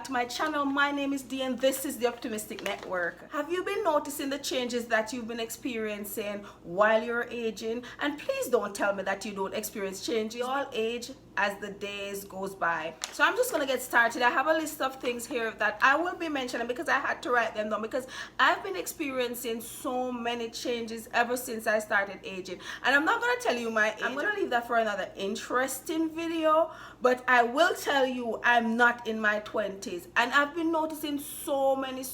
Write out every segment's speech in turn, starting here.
back to my channel. My name is Dee and this is the Optimistic Network. Have you been noticing the changes that you've been experiencing while you're aging? And please don't tell me that you don't experience change. You all age as the days goes by. So I'm just gonna get started. I have a list of things here that I will be mentioning because I had to write them down because I've been experiencing so many changes ever since I started aging. And I'm not gonna tell you my age. I'm gonna leave that for another interesting video, but I will tell you I'm not in my 20s and I've been noticing so many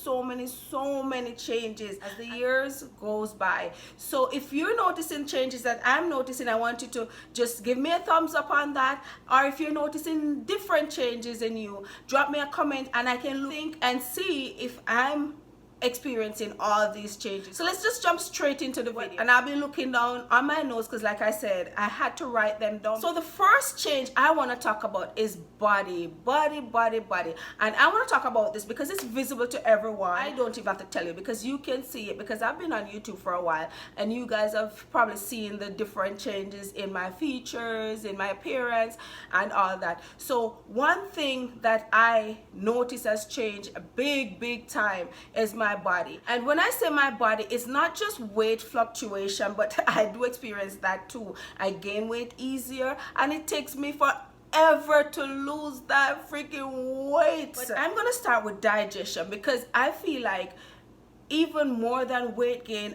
changes as the years goes by. So if you're noticing changes that I'm noticing, I want you to just give me a thumbs up on that. Or if you're noticing different changes in you, drop me a comment and I can think and see if I'm experiencing all these changes. So let's just jump straight into the video, and I'll be looking down on my notes because like I said, I had to write them down. So the first change I want to talk about is body, and I want to talk about this because it's visible to everyone. I don't even have to tell you because you can see it, because I've been on YouTube for a while and you guys have probably seen the different changes in my features, in my appearance and all that. So one thing that I notice has changed a big time is my body. And when I say my body, it's not just weight fluctuation, but I do experience that too. I gain weight easier and it takes me forever to lose that freaking weight. But I'm gonna start with digestion because I feel like even more than weight gain,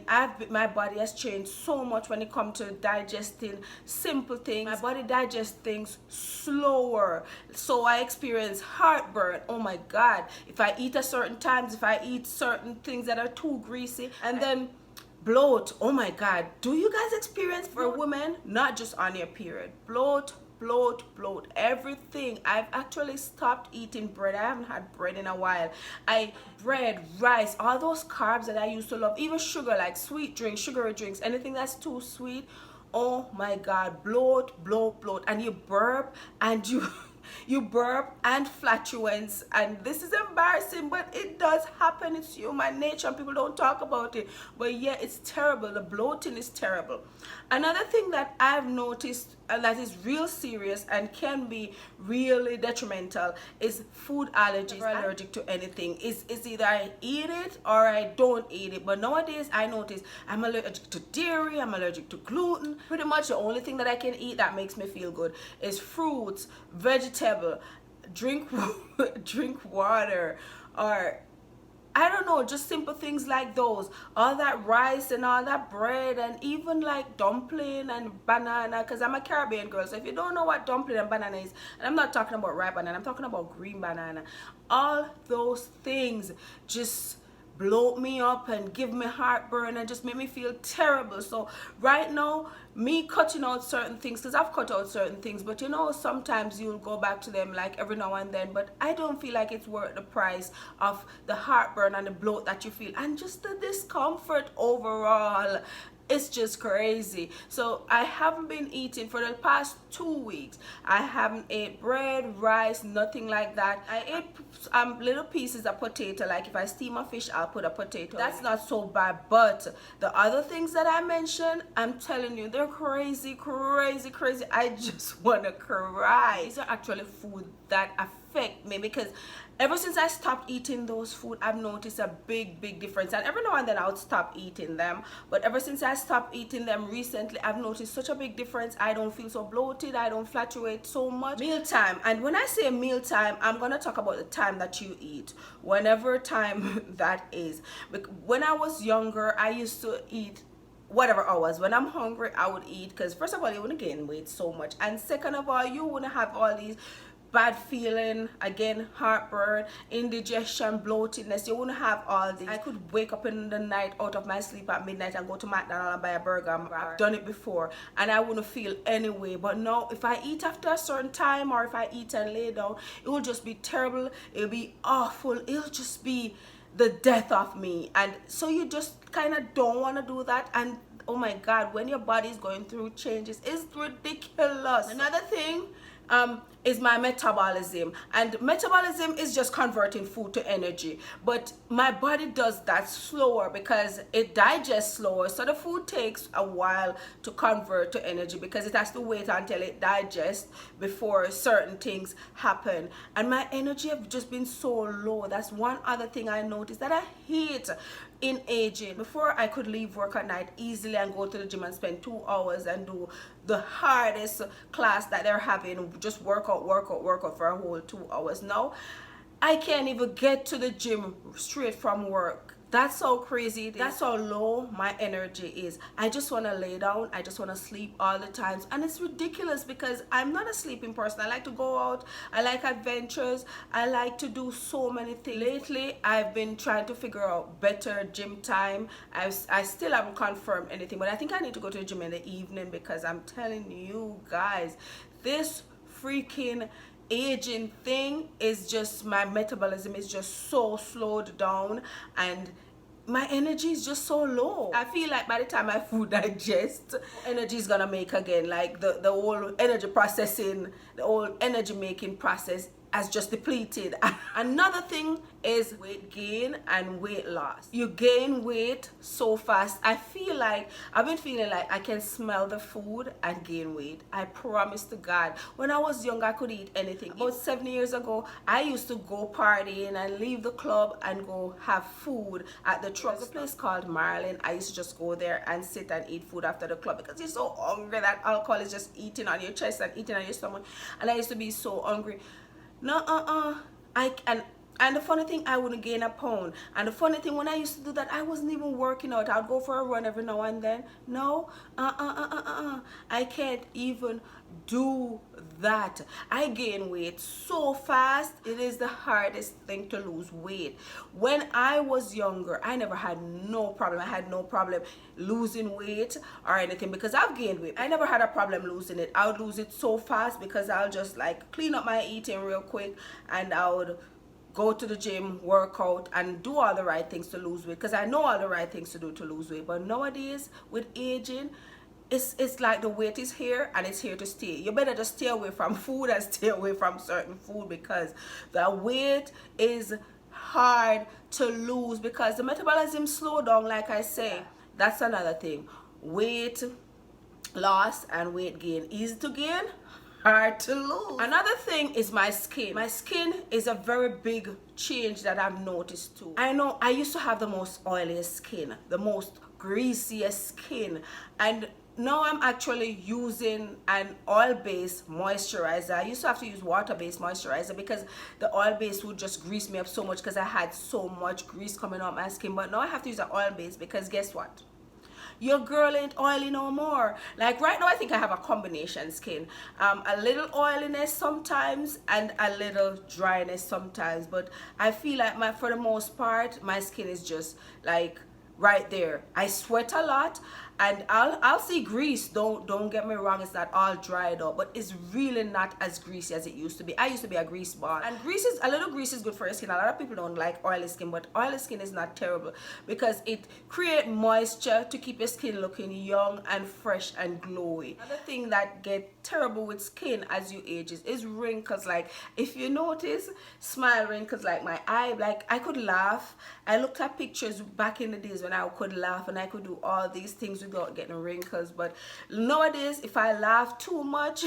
my body has changed so much when it comes to digesting simple things. My body digests things slower, so I experience heartburn. Oh my god, if I eat at certain times, if I eat certain things that are too greasy, and then bloat. Oh my god, do you guys experience, for women, not just on your period, bloat, everything? I've actually stopped eating bread. I haven't had bread in a while. Bread, rice, all those carbs that I used to love, even sugar, like sweet drinks, sugary drinks, anything that's too sweet. Oh my god, bloat, and you burp and you burp and flatulence, and this is embarrassing, but it does happen. It's human nature and people don't talk about it, but yeah, it's terrible. The bloating is terrible. Another thing that I've noticed that is real serious and can be really detrimental is food allergies. I'm allergic to anything. It's either I eat it or I don't eat it, but nowadays I notice I'm allergic to dairy, I'm allergic to gluten. Pretty much the only thing that I can eat that makes me feel good is fruits, vegetable, drink water, or I don't know, just simple things like those. All that rice and all that bread and even like dumpling and banana, because I'm a Caribbean girl. So if you don't know what dumpling and banana is, and I'm not talking about ripe banana, I'm talking about green banana. All those things just bloat me up and give me heartburn and just make me feel terrible. So right now, me cutting out certain things, because I've cut out certain things, but you know, sometimes you'll go back to them like every now and then, but I don't feel like it's worth the price of the heartburn and the bloat that you feel and just the discomfort overall. It's just crazy. So I haven't been eating for the past 2 weeks. I haven't ate bread, rice, nothing like that. I ate little pieces of potato, like if I steam a fish, I'll put a potato. That's not so bad, but the other things that I mentioned, I'm telling you, they're crazy. I just want to cry. These are actually food that affect me because ever since I stopped eating those food, I've noticed a big difference. And every now and then I would stop eating them, but ever since I stopped eating them recently, I've noticed such a big difference. I don't feel so bloated, I don't fluctuate so much. Mealtime, and when I say mealtime, I'm gonna talk about the time that you eat, whenever time that is. When I was younger, I used to eat whatever hours. When I'm hungry, I would eat, because first of all, you wouldn't gain weight so much, and second of all, you wouldn't have all these bad feeling, again, heartburn, indigestion, bloatedness. You wouldn't have all these. I could wake up in the night out of my sleep at midnight and go to McDonald's and buy a burger. I've done it before and I wouldn't feel anyway. But now if I eat after a certain time or if I eat and lay down, it will just be terrible. It'll be awful. It'll just be the death of me. And so you just kind of don't want to do that. And oh my god, when your body is going through changes, it's ridiculous. Another thing, is my metabolism, and metabolism is just converting food to energy, but my body does that slower because it digests slower, so the food takes a while to convert to energy because it has to wait until it digests before certain things happen. And my energy have just been so low. That's one other thing I noticed that I hate in aging. Before, I could leave work at night easily and go to the gym and spend 2 hours and do the hardest class that they're having, just work out for a whole 2 hours. Now I can't even get to the gym straight from work. That's so crazy. That's how low my energy is. I just want to lay down. I just want to sleep all the times. And it's ridiculous because I'm not a sleeping person. I like to go out. I like adventures. I like to do so many things. Lately, I've been trying to figure out better gym time. I still haven't confirmed anything, but I think I need to go to the gym in the evening because I'm telling you guys, this freaking aging thing is just, my metabolism is just so slowed down and my energy is just so low. I feel like by the time my food digests, energy is gonna make again, like the whole energy processing, the whole energy making process has just depleted. Another thing is weight gain and weight loss. You gain weight so fast. I feel like I've been feeling like I can smell the food and gain weight. I promise to God. When I was young, I could eat anything. About 7 years ago, I used to go partying and leave the club and go have food at the truck. There's a place called Marlin. I used to just go there and sit and eat food after the club because you're so hungry that alcohol is just eating on your chest and eating on your stomach. And I used to be so hungry. No, and the funny thing, I wouldn't gain a pound. And the funny thing, when I used to do that, I wasn't even working out. I'd go for a run every now and then. No, I can't even do that. I gain weight so fast. It is the hardest thing to lose weight. When I was younger, I never had no problem. I had no problem losing weight or anything because I've gained weight. I never had a problem losing it. I would lose it so fast because I'll just like clean up my eating real quick and I would go to the gym, work out, and do all the right things to lose weight because I know all the right things to do to lose weight. But nowadays, with aging, it's like the weight is here and it's here to stay. You better just stay away from food and stay away from certain food because the weight is hard to lose because the metabolism slow down, like I say. That's another thing. Weight loss and weight gain. Easy to gain, hard to lose. Another thing is my skin. My skin is a very big change that I've noticed too. I know I used to have the most oiliest skin, the most greasiest skin, and now I'm actually using an oil-based moisturizer. I used to have to use water-based moisturizer because the oil-based would just grease me up so much because I had so much grease coming out my skin. But now I have to use an oil-based because guess what? Your girl ain't oily no more. Like right now I think I have a combination skin, a little oiliness sometimes and a little dryness sometimes, but I feel like for the most part my skin is just like right there. I sweat a lot and I'll see grease, don't get me wrong, it's not all dried up, but it's really not as greasy as it used to be. I used to be a grease ball, and a little grease is good for your skin. A lot of people don't like oily skin, but oily skin is not terrible because it creates moisture to keep your skin looking young and fresh and glowy. Another thing that gets terrible with skin as you age is wrinkles. Like if you notice, smile wrinkles, like my eye, like I could laugh. I looked at pictures back in the days when I could laugh and I could do all these things without getting wrinkles, but nowadays if I laugh too much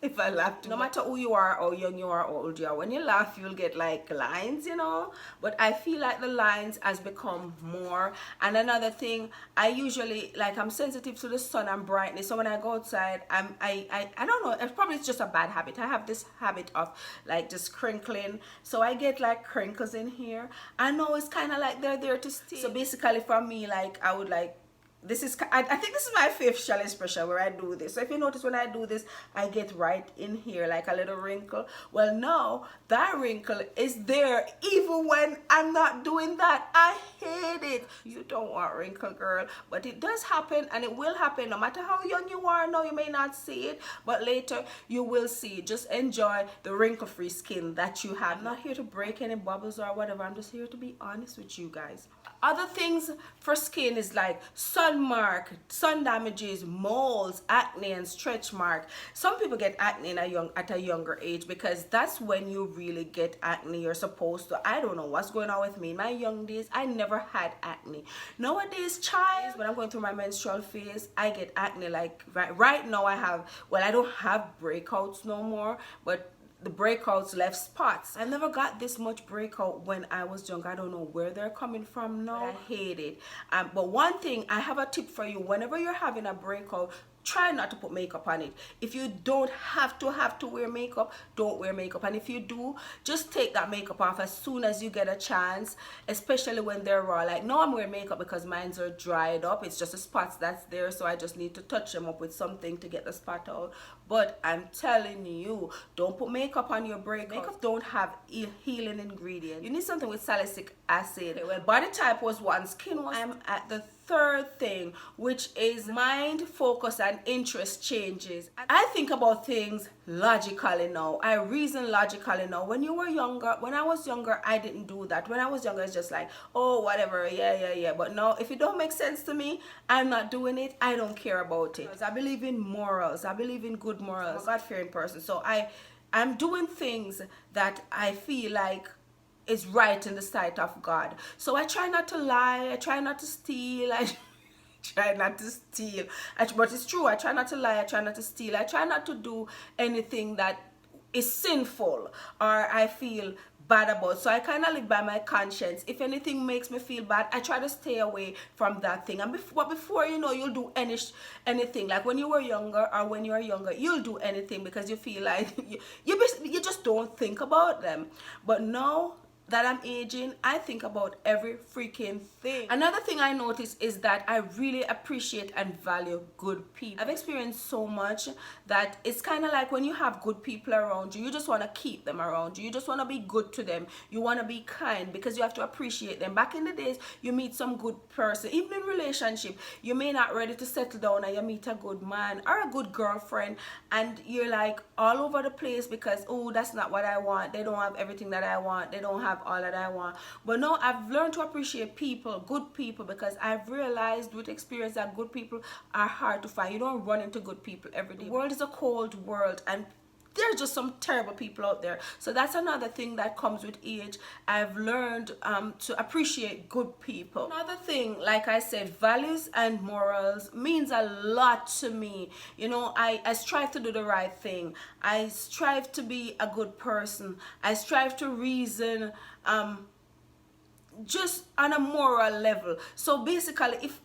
if I laugh too, no matter who you are, or young you are, or old you are, when you laugh you'll get like lines, you know. But I feel like the lines has become more. And another thing, I usually, like, I'm sensitive to the sun and brightness, so when I go outside, I don't know, it's probably just a bad habit. I have this habit of like just crinkling, so I get like crinkles in here. I know it's kind of like they're there to stay. So basically for me, like I would like, I think this is my 5th challenge pressure where I do this. So if you notice, when I do this, I get right in here like a little wrinkle. Well, now that wrinkle is there even when I'm not doing that. I hate it. You don't want wrinkle, girl, but it does happen, and it will happen no matter how young you are. Now you may not see it, but later you will see it. Just enjoy the wrinkle-free skin that you have. I'm not here to break any bubbles or whatever. I'm just here to be honest with you guys. Other things for skin is like sun sun damages, moles, acne, and stretch mark. Some people get acne at a younger age because that's when you really get acne. You're supposed to. I don't know what's going on with me. In my young days, I never had acne. Nowadays, child, when I'm going through my menstrual phase, I get acne. Like right now, I don't have breakouts no more, but the breakouts left spots. I never got this much breakout when I was young. I don't know where they're coming from now. I hate it. But one thing, I have a tip for you. Whenever you're having a breakout, try not to put makeup on it. If you don't have to wear makeup, don't wear makeup. And if you do, just take that makeup off as soon as you get a chance, especially when they're raw. Like now I'm wearing makeup because mines are dried up. It's just the spots that's there, so I just need to touch them up with something to get the spot out. But I'm telling you, don't put makeup on your breakout. Makeup don't have healing ingredients. You need something with salicylic acid. Okay, well, body type was one, skin was. I'm at the third thing, which is mind, focus, and interest changes. I think about things logically now. I reason logically now. When I was younger, I didn't do that. When I was younger, it's just like, oh, whatever, yeah. But now, if it don't make sense to me, I'm not doing it. I don't care about it. I believe in morals. I believe in good morals. I'm a God-fearing person. So I'm doing things that I feel like is right in the sight of God. So I try not to lie. I try not to steal. I try not to steal. But it's true. I try not to lie. I try not to steal. I try not to do anything that is sinful or I feel bad about. So I kind of live by my conscience. If anything makes me feel bad, I try to stay away from that thing. And before you know, you'll do anything. Like when you were younger or when you are younger, you'll do anything because you feel like you just don't think about them. But now that I'm aging, I think about every freaking thing. Another thing I notice is that I really appreciate and value good people. I've experienced so much that it's kind of like when you have good people around you, you just want to keep them around you. You just want to be good to them. You want to be kind because you have to appreciate them. Back in the days, you meet some good person, even in relationship, you may not ready to settle down and you meet a good man or a good girlfriend and you're like all over the place because, oh, that's not what I want. They don't have everything that I want. They don't have all that I want. But no, I've learned to appreciate people, good people, because I've realized with experience that good people are hard to find. You don't run into good people every day. The world is a cold world and there's just some terrible people out there. So that's another thing that comes with age. I've learned to appreciate good people. Another thing, like I said, values and morals means a lot to me. You know, I strive to do the right thing. I strive to be a good person. I strive to reason just on a moral level. So basically, if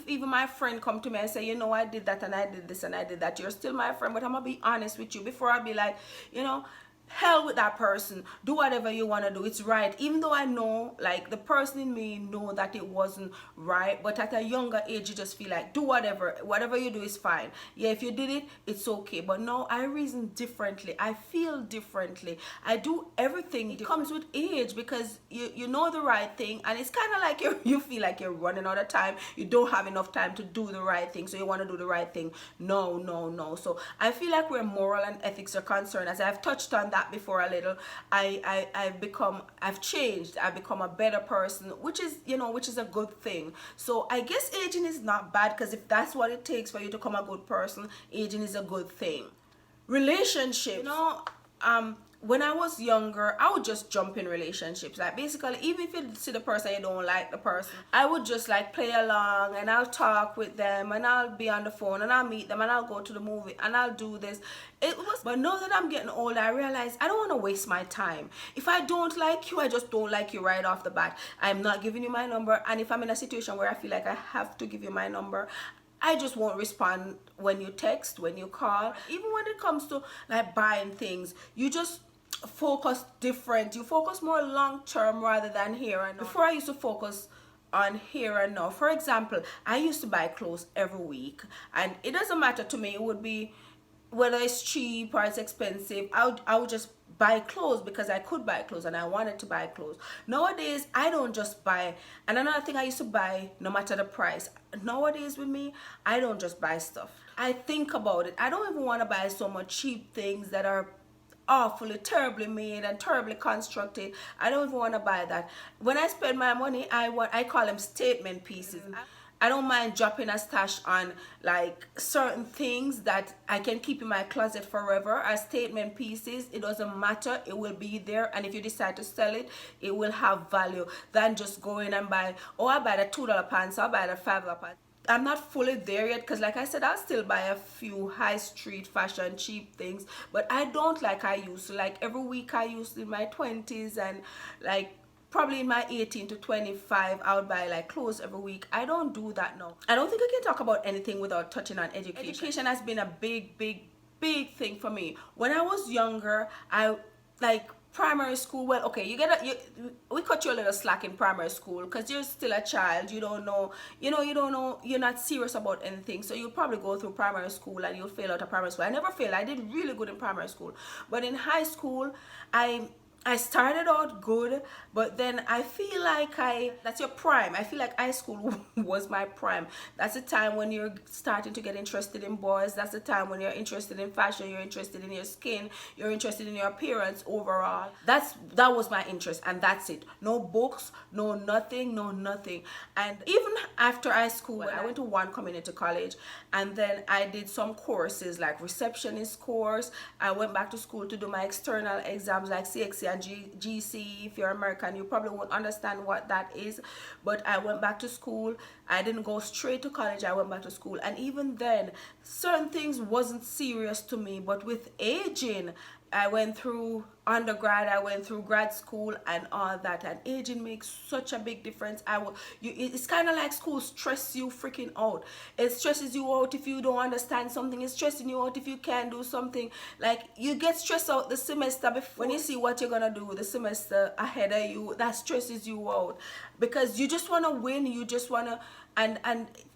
even my friend come to me and say, you know, I did that and I did this and I did that, you're still my friend, but I'm gonna be honest with you before I be like, you know, hell with that person, do whatever you want to do, it's right. Even though I know, like, the person in me know that it wasn't right, but at a younger age you just feel like do whatever you do is fine. Yeah, if you did it, it's okay. But no, I reason differently, I feel differently, I do everything. It comes with age because you know the right thing, and it's kind of like you feel like you're running out of time, you don't have enough time to do the right thing, so you want to do the right thing. No. So I feel like where moral and ethics are concerned, as I've touched on that before a little, I've changed. I've become a better person, which is a good thing. So I guess aging is not bad, because if that's what it takes for you to become a good person, aging is a good thing. Relationships, you know, when I was younger, I would just jump in relationships. Like basically, even if you see the person, you don't like the person, I would just like play along and I'll talk with them and I'll be on the phone and I'll meet them and I'll go to the movie and I'll do this. But now that I'm getting older, I realize I don't want to waste my time. If I don't like you, I just don't like you right off the bat. I'm not giving you my number, and if I'm in a situation where I feel like I have to give you my number, I just won't respond when you text, when you call. Even when it comes to like buying things, you just focus different. You focus more long term rather than here and now. Before, I used to focus on here and now. For example, I used to buy clothes every week, and it doesn't matter to me. It would be whether it's cheap or it's expensive. I would just buy clothes because I could buy clothes and I wanted to buy clothes. Nowadays, I don't just buy. And another thing, I used to buy no matter the price. Nowadays with me, I don't just buy stuff. I think about it. I don't even want to buy so much cheap things that are awfully, terribly made and terribly constructed. I don't even want to buy that. When I spend my money, I call them statement pieces. I don't mind dropping a stash on like certain things that I can keep in my closet forever as statement pieces. It doesn't matter, it will be there, and if you decide to sell it, it will have value than just going and buy, oh, I buy the $2 pants, I'll buy the $5 pants. I'm not fully there yet because like I said, I'll still buy a few high street fashion cheap things, but I don't like I used to. Like every week I used to in my 20s, and like probably in my 18 to 25 I would buy like clothes every week. I don't do that now. I don't think I can talk about anything without touching on education. Education has been a big thing for me. When I was younger, I like primary school. Well, okay, we cut you a little slack in primary school because you're still a child. You don't know, you don't know, you're not serious about anything, so you'll probably go through primary school and you'll fail out of primary school. I never failed. I did really good in primary school, but in high school I started out good, but then I feel like that's your prime. I feel like high school was my prime. That's the time when you're starting to get interested in boys. That's the time when you're interested in fashion, you're interested in your skin, you're interested in your appearance overall. That was my interest, and that's it. No books, no nothing, no nothing. And even after high school, I went to one community college, and then I did some courses like receptionist course. I went back to school to do my external exams like CXC and GC. If you're American, you probably won't understand what that is, but I went back to school. I didn't go straight to college. I went back to school, and even then certain things wasn't serious to me. But with aging, I went through undergrad, I went through grad school and all that, and aging makes such a big difference. It's kind of like school stress you freaking out. It stresses you out if you don't understand something. It's stressing you out if you can't do something. Like you get stressed out the semester before, when you see what you're gonna do the semester ahead of you, that stresses you out because you just want to win. You just want to, and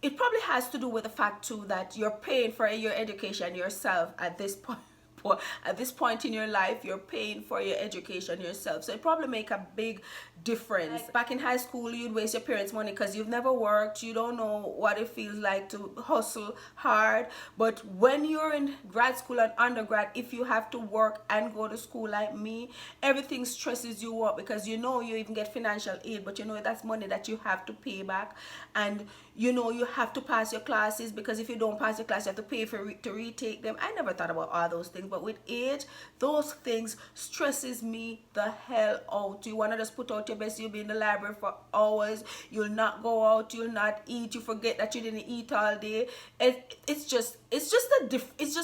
it probably has to do with the fact too that you're paying for your education yourself at this point. At this point in your life, you're paying for your education yourself, so it probably make a big difference. Like back in high school, you'd waste your parents' money because you've never worked. You don't know what it feels like to hustle hard. But when you're in grad school and undergrad, if you have to work and go to school like me, everything stresses you up because you even get financial aid, but that's money that you have to pay back, and you have to pass your classes, because if you don't pass your class, you have to pay to retake them. I never thought about all those things, but with age, those things stresses me the hell out. You want to just put out your best. You'll be in the library for hours. You'll not go out. You'll not eat. You forget that you didn't eat all day. It's just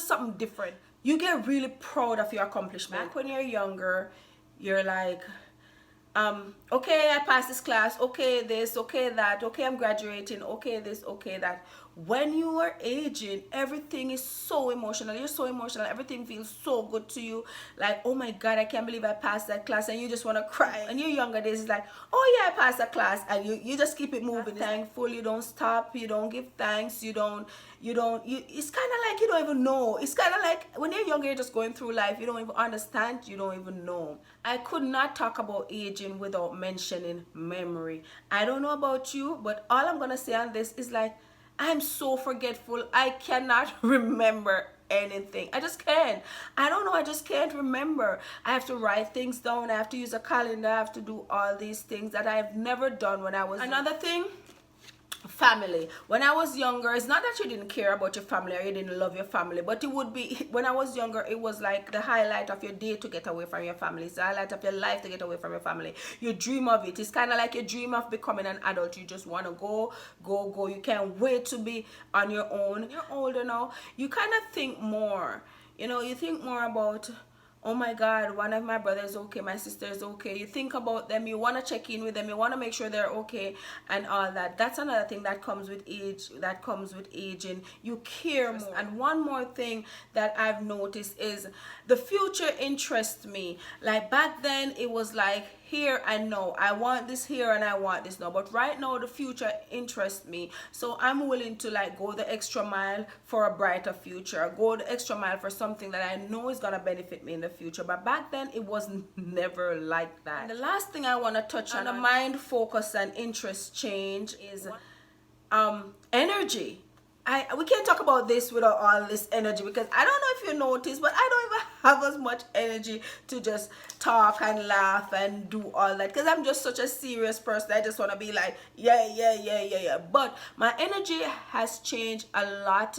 something different. You get really proud of your accomplishment. Back when you're younger, you're like, okay, I passed this class, okay this, okay that, okay I'm graduating, okay this, okay that. When you are aging, everything is so emotional. You're so emotional. Everything feels so good to you. Like, oh my God, I can't believe I passed that class, and you just want to cry. And your younger days is like, oh yeah, I passed that class, and you just keep it moving. Thankful, you don't stop, you don't give thanks, it's kind of like you don't even know. It's kind of like when you're younger, you're just going through life. You don't even understand. You don't even know. I could not talk about aging without mentioning memory. I don't know about you, but all I'm gonna say on this is like, I'm so forgetful. I cannot remember anything. I just can't. I don't know. I just can't remember. I have to write things down. I have to use a calendar. I have to do all these things that I've never done when I was. Another thing, family. When I was younger, it's not that you didn't care about your family or you didn't love your family, but it would be, when I was younger, it was like the highlight of your day to get away from your family. It's the highlight of your life to get away from your family. You dream of it. It's kind of like you dream of becoming an adult. You just want to go. You can't wait to be on your own. You're older now. You kind of think more. You think more about, oh my God, one of my brothers okay, my sister is okay. You think about them, you want to check in with them, you want to make sure they're okay and all that. That's another thing that comes with age, that comes with aging. You care more. And one more thing that I've noticed is the future interests me. Like back then, it was like, here and now, I want this here and I want this now, but right now the future interests me, so I'm willing to like go the extra mile for a brighter future, go the extra mile for something that I know is gonna benefit me in the future. But back then it was never like that. And the last thing I want to touch on the mind, focus and interest change is energy. we can't talk about this without all this energy, because I don't know if you notice, but I don't even have as much energy to just talk and laugh and do all that, because I'm just such a serious person. I just want to be like, yeah, yeah, yeah, yeah, yeah. But my energy has changed a lot.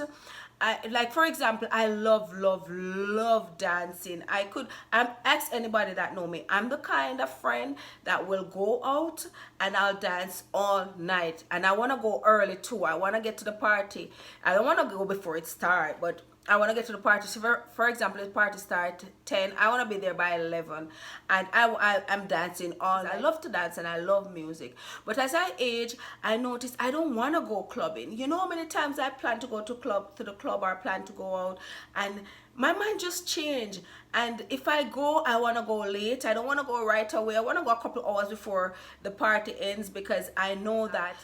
Like, for example, I love, love, love dancing. I'm ask anybody that know me, I'm the kind of friend that will go out and I'll dance all night, and I want to go early too. I want to get to the party. I don't want to go before it starts, but I want to get to the party. So for example, the party start 10. I want to be there by 11, and I'm dancing all. I love to dance and I love music. But as I age, I notice I don't want to go clubbing. You know how many times I plan to go to the club, or plan to go out, and my mind just changed. And if I go, I want to go late. I don't want to go right away. I want to go a couple hours before the party ends, because I know that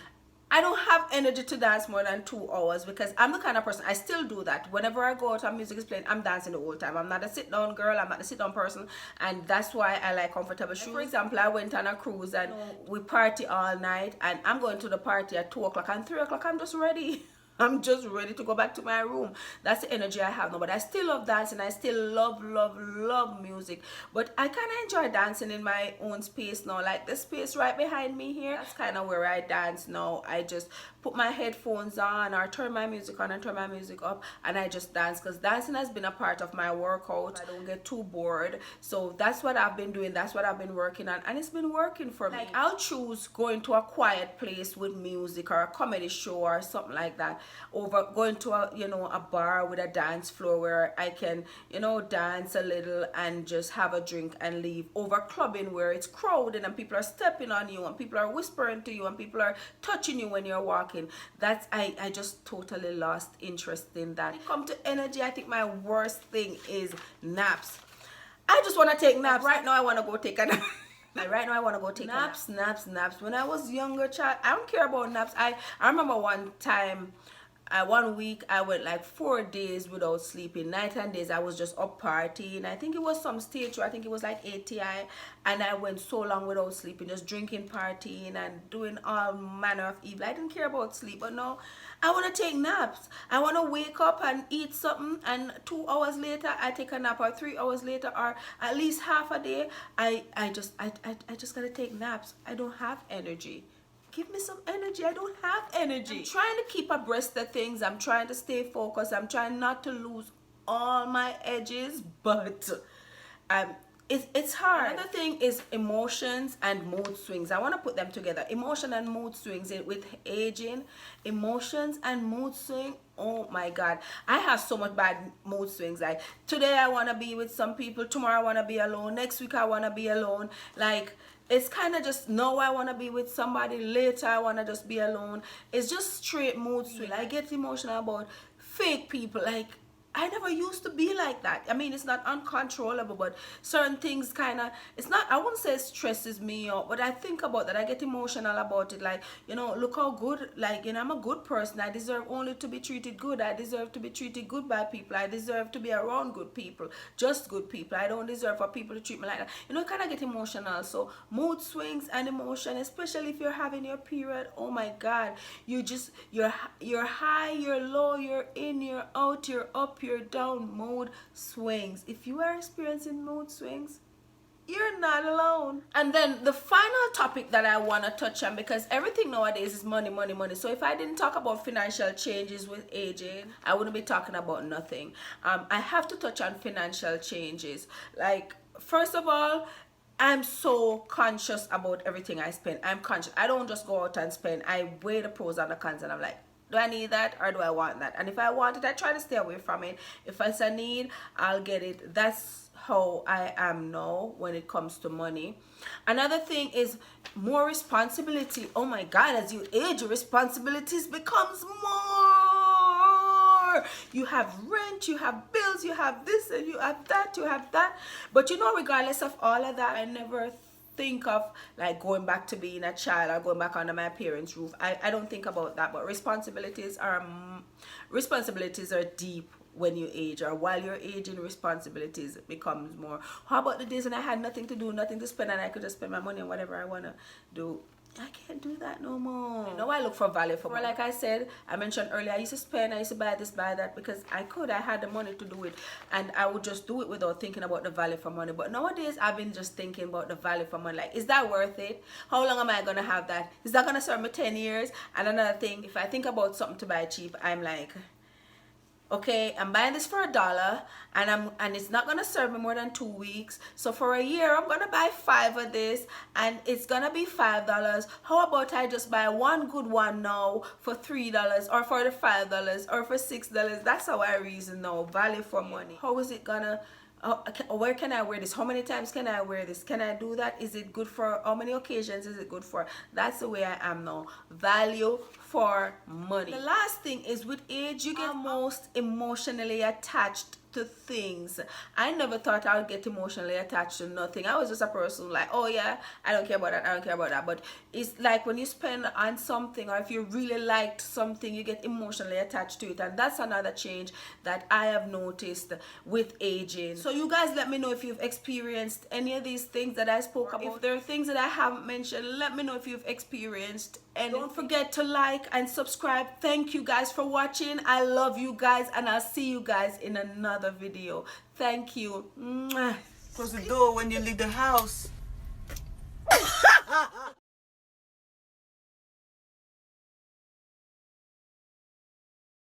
I don't have energy to dance more than 2 hours, because I'm the kind of person, I still do that. Whenever I go out and music is playing, I'm dancing the whole time. I'm not a sit down girl, I'm not a sit down person, and that's why I like comfortable shoes. For example, I went on a cruise and we party all night, and I'm going to the party at 2 o'clock, and 3 o'clock I'm just ready. I'm just ready to go back to my room. That's the energy I have now. But I still love dancing. I still love, love, love music. But I kind of enjoy dancing in my own space now. Like the space right behind me here, that's kind of where I dance now. I just put my headphones on, or turn my music on and turn my music up, and I just dance, because dancing has been a part of my workout. I don't get too bored. So that's what I've been doing. That's what I've been working on, and it's been working for me. Like, I'll choose going to a quiet place with music, or a comedy show or something like that, over going to a bar with a dance floor where I can dance a little and just have a drink and leave, over clubbing where it's crowded and people are stepping on you and people are whispering to you and people are touching you when you're walking. That's I just totally lost interest in that. When it comes to energy, I think my worst thing is naps. I just want to take naps. Right now I want to go take a nap. Right now I want to go take naps. When I was younger, child, I don't care about naps. I remember one time, 1 week I went like 4 days without sleeping. Night and days I was just up partying. I think it was some stage show. I think it was like ATI, and I went so long without sleeping, just drinking, partying, and doing all manner of evil. I didn't care about sleep, but no, I want to take naps. I want to wake up and eat something, and 2 hours later I take a nap, or 3 hours later, or at least half a day. I just gotta take naps. I don't have energy. Give me some energy. I don't have energy. I'm trying to keep abreast of things. I'm trying to stay focused. I'm trying not to lose all my edges, but it's hard. Another thing is emotions and mood swings. I want to put them together. Emotion and mood swings with aging. Emotions and mood swing. Oh my God, I have so much bad mood swings. Like, today I want to be with some people, tomorrow I want to be alone, next week I want to be alone. Like, it's kind of just, no, I want to be with somebody, later I want to just be alone. It's just straight mood swing. I get emotional about fake people. Like, I never used to be like that. I mean, it's not uncontrollable, but certain things kind of, it's not, I wouldn't say it stresses me out, but I think about that. I get emotional about it. Like, look how good, like, I'm a good person. I deserve only to be treated good. I deserve to be treated good by people. I deserve to be around good people, just good people. I don't deserve for people to treat me like that. Kind of get emotional. So mood swings and emotion, especially if you're having your period, oh my God, you're high, you're low, you're in, you're out, you're up, you're down. Mood swings. If you are experiencing mood swings, you're not alone. And then the final topic that I want to touch on, because everything nowadays is money, money, money. So if I didn't talk about financial changes with aging, I wouldn't be talking about nothing. I have to touch on financial changes. Like, first of all, I'm so conscious about everything I spend. I'm conscious. I don't just go out and spend. I weigh the pros and the cons, and I'm like, do I need that or do I want that? And if I want it, I try to stay away from it. If it's a need, I'll get it. That's how I am now when it comes to money. Another thing is more responsibility. Oh my God, as you age, your responsibilities becomes more. You have rent, you have bills, you have this, and you have that, you have that. But regardless of all of that, I never think of like going back to being a child or going back under my parents' roof. I don't think about that. But responsibilities are deep when you age, or while you're aging, responsibilities becomes more. How about the days when I had nothing to do, nothing to spend, and I could just spend my money on whatever I want to do? I can't do that no more. You know, I look for value for money. Like I said, I mentioned earlier, I used to spend, I used to buy this, buy that, because I had the money to do it, and I would just do it without thinking about the value for money. But nowadays, I've been just thinking about the value for money. Like, is that worth it? How long am I gonna have that? Is that gonna serve me 10 years? And another thing, if I think about something to buy cheap, I'm like, okay, I'm buying this for $1, and it's not gonna serve me more than 2 weeks. So for a year, I'm gonna buy 5 of this, and it's gonna be $5. How about I just buy one good one now for $3, or for the $5, or for $6? That's how I reason now. Value for money. How is it gonna? Where can I wear this? How many times can I wear this? Can I do that? Is it good for how many occasions is it good for? That's the way I am now. Value for money. The last thing is, with age, you get most emotionally attached to things. I never thought I would get emotionally attached to nothing. I was just a person like, oh yeah, I don't care about that, I don't care about that. But it's like when you spend on something, or if you really liked something, you get emotionally attached to it. And that's another change that I have noticed with aging. So you guys, let me know if you've experienced any of these things that I spoke about. If there are things that I haven't mentioned, let me know if you've experienced. And don't forget to like and subscribe. Thank you guys for watching. I love you guys, and I'll see you guys in another video. Thank you. Close the door when you leave the house.